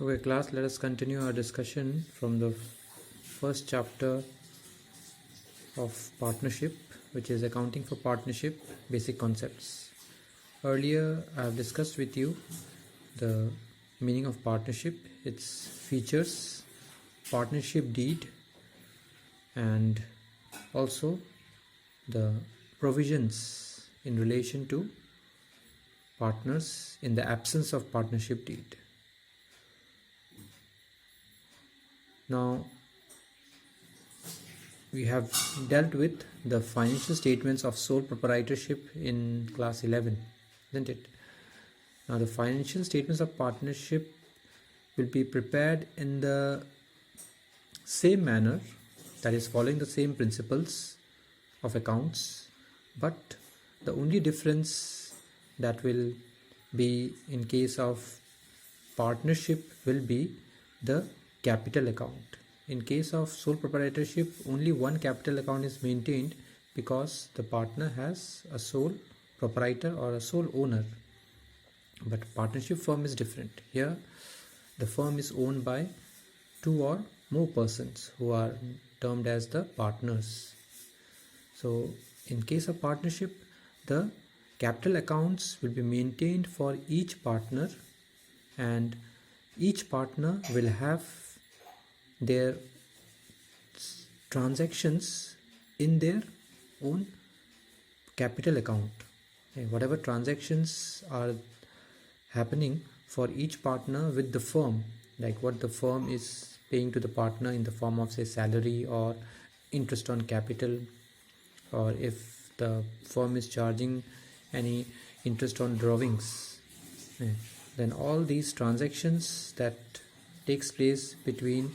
Okay, class, let us continue our discussion from the first chapter of partnership, which is accounting for partnership basic concepts. Earlier, I have discussed with you the meaning of partnership, its features, partnership deed, and also the provisions in relation to partners in the absence of partnership deed. Now, we have dealt with the financial statements of sole proprietorship in class 11, isn't it? Now, the financial statements of partnership will be prepared in the same manner, that is, following the same principles of accounts, but the only difference that will be in case of partnership will be the capital account. In case of sole proprietorship, only one capital account is maintained because the partner has a sole proprietor or a sole owner. But partnership firm is different. Here, the firm is owned by two or more persons who are termed as the partners. So, in case of partnership, the capital accounts will be maintained for each partner, and each partner will have their transactions in their own capital account. Whatever transactions are happening for each partner with the firm, like what the firm is paying to the partner in the form of, say, salary or interest on capital, or if the firm is charging any interest on drawings, then all these transactions that takes place between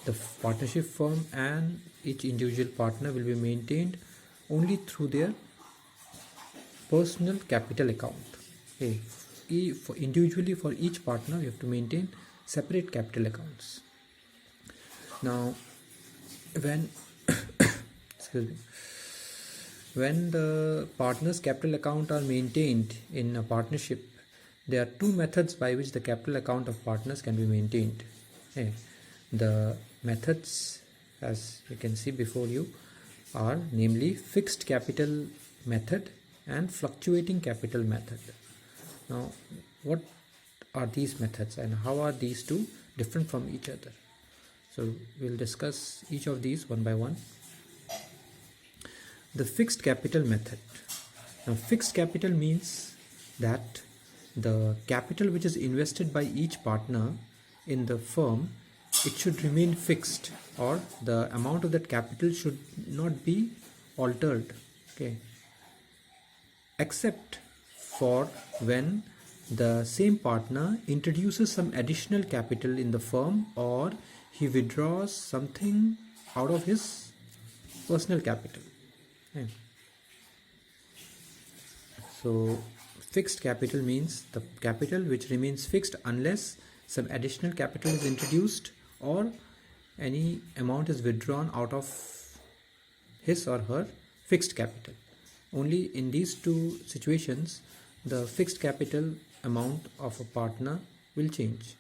the partnership firm and each individual partner will be maintained only through their personal capital account. Individually for each partner, you have to maintain separate capital accounts. Now, when when the partner's capital account are maintained in a partnership, there are two methods by which the capital account of partners can be maintained. The methods, as you can see before you, are namely fixed capital method and fluctuating capital method. Now, what are these methods and how are these two different from each other? So, we'll discuss each of these one by one. The fixed capital method. Now, fixed capital means that the capital which is invested by each partner in the firm, it should remain fixed, or the amount of that capital should not be altered, except for when the same partner introduces some additional capital in the firm, or he withdraws something out of his personal capital. So, fixed capital means the capital which remains fixed unless some additional capital is introduced or any amount is withdrawn out of his or her fixed capital. Only in these two situations, the fixed capital amount of a partner will change.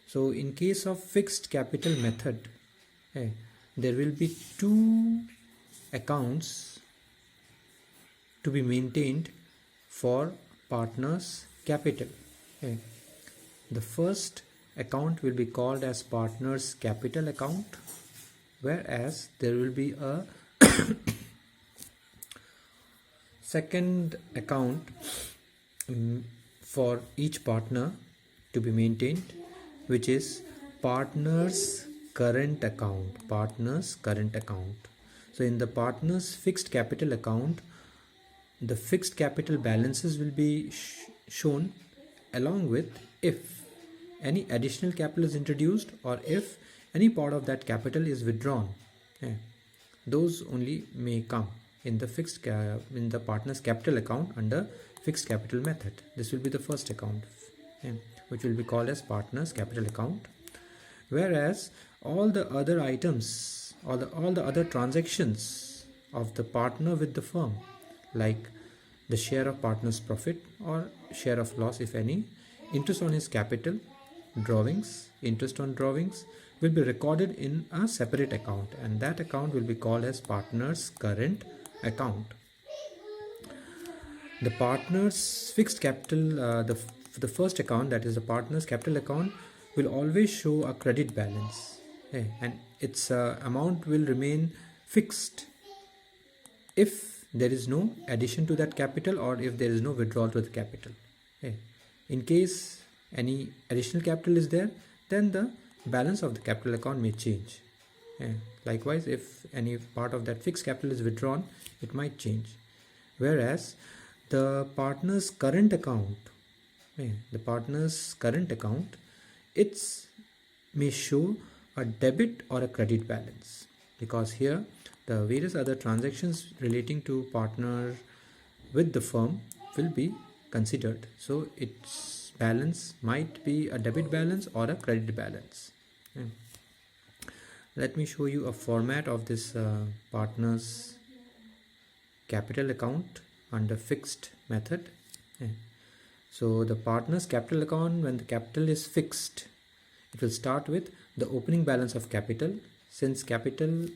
So, in case of fixed capital method, there will be two accounts to be maintained for partners' capital. The first account will be called as partners' capital account, whereas there will be a second account for each partner to be maintained, which is partners' current account. Partners' current account. So, in the partners' fixed capital account, the fixed capital balances will be shown along with if any additional capital is introduced or if any part of that capital is withdrawn. Those only may come in the in the partner's capital account under fixed capital method. This will be the first account, which will be called as partner's capital account. Whereas all the other items, all the other transactions of the partner with the firm, like the share of partner's profit or share of loss, if any, interest on his capital, drawings, interest on drawings, will be recorded in a separate account, and that account will be called as partner's current account. The partner's fixed capital, the first account, that is the partner's capital account, will always show a credit balance, and its amount will remain fixed if there is no addition to that capital or if there is no withdrawal to the capital. In case any additional capital is there, then the balance of the capital account may change. Likewise, if any part of that fixed capital is withdrawn, it might change. Whereas the partner's current account, it may show a debit or a credit balance, because here the various other transactions relating to partner with the firm will be considered. So its balance might be a debit balance or a credit balance. Let me show you a format of this partner's capital account under fixed method. So the partner's capital account, when the capital is fixed, it will start with the opening balance of capital. Since capital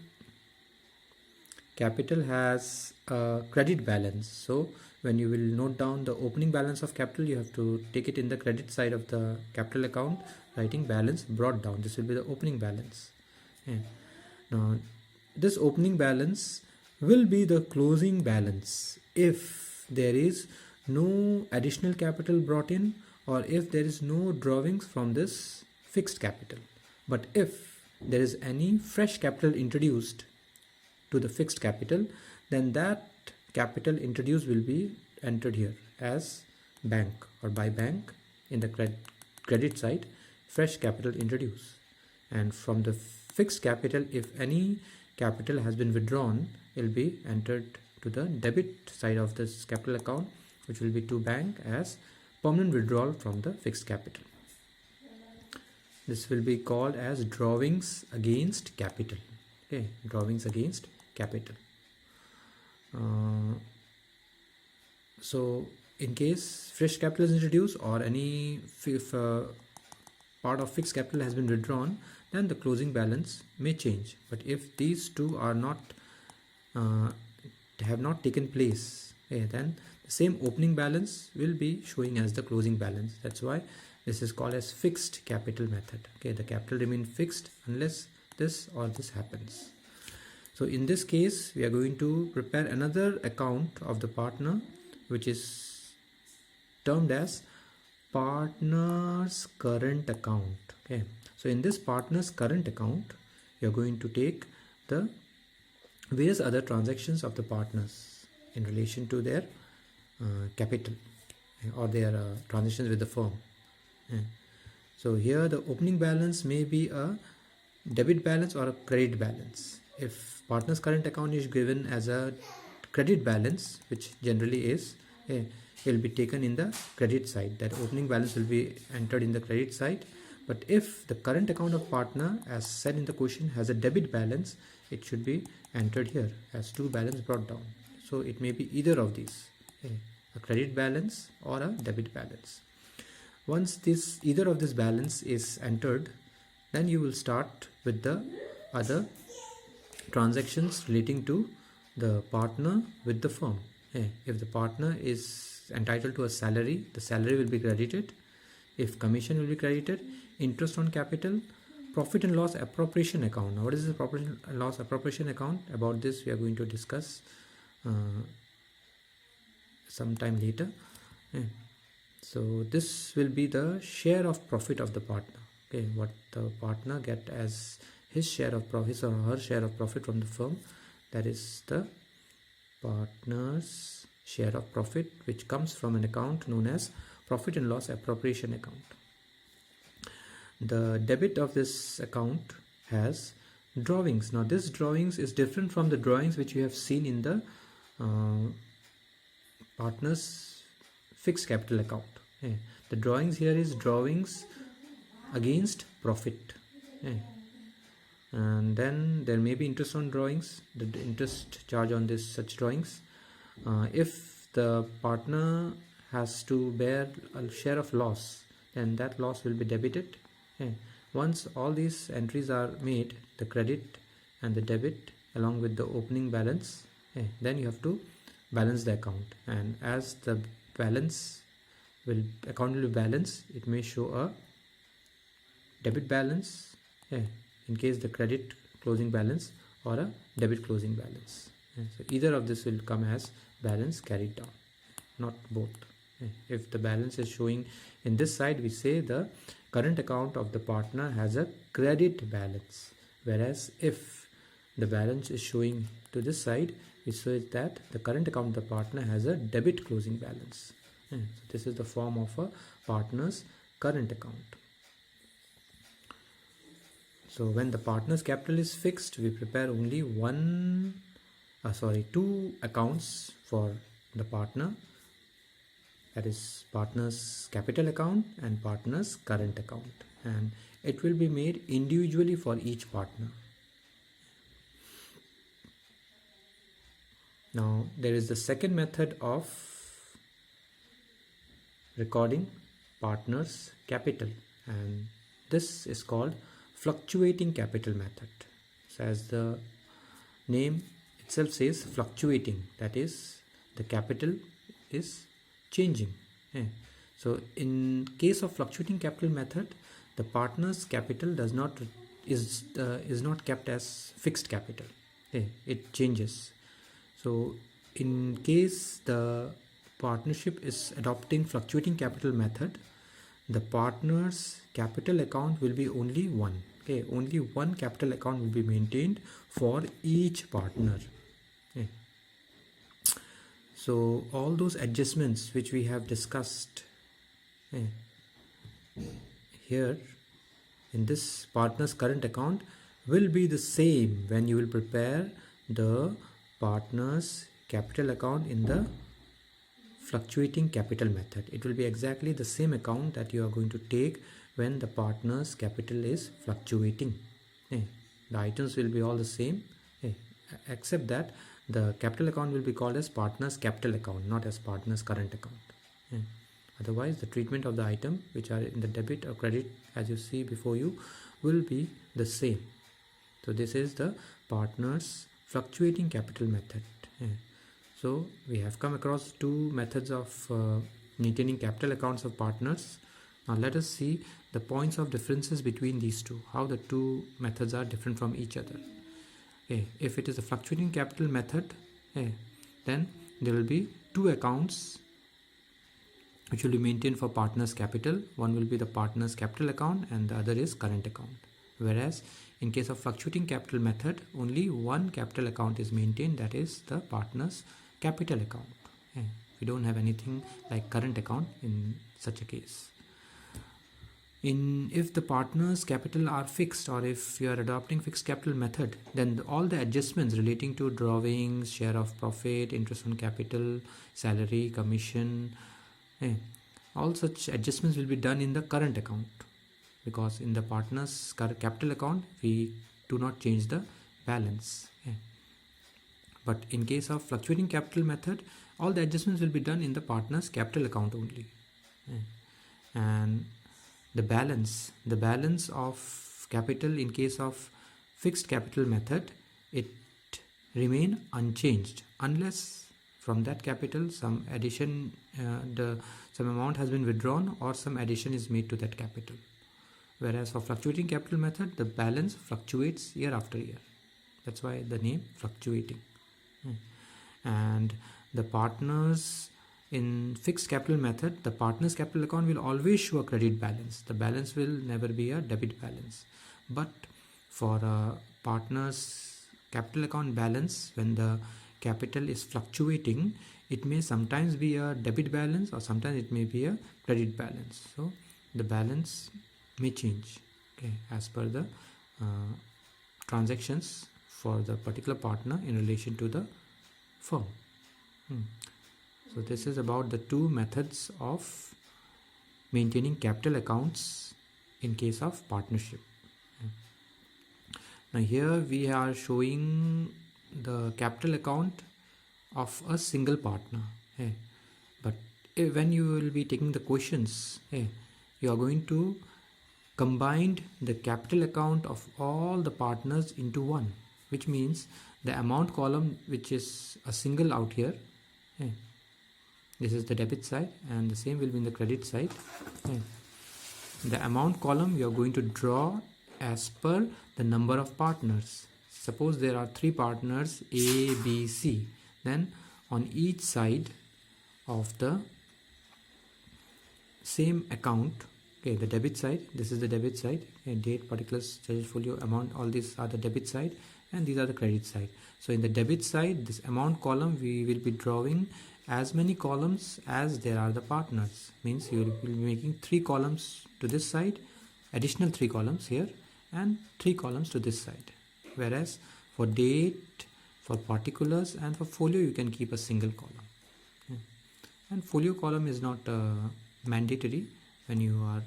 has a credit balance, so when you will note down the opening balance of capital, you have to take it in the credit side of the capital account, writing balance brought down. This will be the opening balance. Now this opening balance will be the closing balance if there is no additional capital brought in, or if there is no drawings from this fixed capital. But if there is any fresh capital introduced to the fixed capital, then that capital introduced will be entered here as bank, or by bank in the credit side, fresh capital introduced. And from the fixed capital, if any capital has been withdrawn, it will be entered to the debit side of this capital account, which will be to bank as permanent withdrawal from the fixed capital. This will be called as drawings against capital. Drawings against capital. So in case fresh capital is introduced, or any part of fixed capital has been withdrawn, then the closing balance may change. But if these two are not have not taken place, then the same opening balance will be showing as the closing balance. That's why this is called as fixed capital method. The capital remains fixed unless this or this happens. So in this case, we are going to prepare another account of the partner, which is termed as partner's current account. So in this partner's current account, you are going to take the various other transactions of the partners in relation to their capital, or their transactions with the firm. So here the opening balance may be a debit balance or a credit balance. If partner's current account is given as a credit balance, which generally is, it will be taken in the credit side. That opening balance will be entered in the credit side. But if the current account of partner, as said in the question, has a debit balance, it should be entered here as to balance brought down. So it may be either of these, a credit balance or a debit balance. Once either of this balance is entered, then you will start with the other transactions relating to the partner with the firm. If the partner is entitled to a salary, the salary will be credited. If commission will be credited, interest on capital, profit and loss appropriation account. Now, what is the profit and loss appropriation account? About this we are going to discuss sometime later. So this will be the share of profit of the partner. What the partner get as his share of profit or her share of profit from the firm, that is the partner's share of profit, which comes from an account known as profit and loss appropriation account. The debit of this account has drawings. Now this drawings is different from the drawings which you have seen in the partner's fixed capital account. The drawings here is drawings against profit. And then there may be interest on drawings, the interest charge on this such drawings. If the partner has to bear a share of loss, then that loss will be debited Once all these entries are made, the credit and the debit along with the opening balance, then you have to balance the account, and as the account will be balanced, it may show a debit balance in case the credit closing balance or a debit closing balance. So either of this will come as balance carried down, not both. If the balance is showing in this side, we say the current account of the partner has a credit balance, whereas if the balance is showing to this side, we say that the current account of the partner has a debit closing balance. So this is the form of a partner's current account. So when the partner's capital is fixed, we prepare only two accounts for the partner, that is partner's capital account and partner's current account, and it will be made individually for each partner. Now there is the second method of recording partner's capital, and this is called fluctuating capital method. So as the name itself says, fluctuating, that is the capital is changing. So in case of fluctuating capital method, the partner's capital is not kept as fixed capital. It changes. So in case the partnership is adopting fluctuating capital method, the partner's capital account will be only one. Only one capital account will be maintained for each partner. So all those adjustments which we have discussed here in this partner's current account will be the same when you will prepare the partner's capital account in the fluctuating capital method. It will be exactly the same account that you are going to take when the partner's capital is fluctuating. The items will be all the same, except that the capital account will be called as partner's capital account, not as partner's current account. Otherwise, the treatment of the item which are in the debit or credit, as you see before you, will be the same. So this is the partner's fluctuating capital method. So we have come across two methods of maintaining capital accounts of partners. Now let us see the points of differences between these two, how the two methods are different from each other. If it is a fluctuating capital method, then there will be two accounts which will be maintained for partner's capital. One will be the partner's capital account and the other is current account. Whereas in case of fluctuating capital method, only one capital account is maintained, that is the partner's capital account. We don't have anything like current account in such a case. If the partner's capital are fixed, or if you are adopting fixed capital method, then all the adjustments relating to drawings, share of profit, interest on capital, salary, commission, all such adjustments will be done in the current account, because in the partner's capital account we do not change the balance. But in case of fluctuating capital method, all the adjustments will be done in the partner's capital account only. And the balance of capital in case of fixed capital method, it remain unchanged unless from that capital some addition, some amount has been withdrawn or some addition is made to that capital. Whereas for fluctuating capital method, the balance fluctuates year after year. That's why the name fluctuating. And the partners in fixed capital method, the partner's capital account will always show a credit balance. The balance will never be a debit balance. But for a partner's capital account balance, when the capital is fluctuating, it may sometimes be a debit balance or sometimes it may be a credit balance. So the balance may change as per the transactions for the particular partner in relation to the firm. So this is about the two methods of maintaining capital accounts in case of partnership. Now here we are showing the capital account of a single partner. But when you will be taking the questions, you are going to combined the capital account of all the partners into one, which means the amount column, which is a single out here, okay, this is the debit side, and the same will be in the credit side, okay. The amount column you are going to draw as per the number of partners. Suppose there are 3 partners A, B, C, then on each side of the same account, okay, the debit side, this is the debit side, okay, date, particulars, charges, folio, amount, all these are the debit side, and these are the credit side. So in the debit side, this amount column, we will be drawing as many columns as there are the partners. Means you will be making 3 columns to this side, additional 3 columns here, and 3 columns to this side. Whereas for date, for particulars, and for folio, you can keep a single column. Okay. And folio column is not mandatory when you are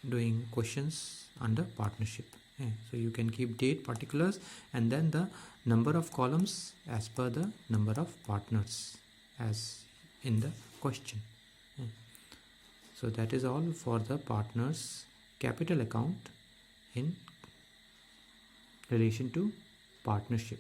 doing questions under partnership. Okay. So you can keep date, particulars, and then the number of columns as per the number of partners as in the question. Okay. So that is all for the partners capital account in relation to partnership.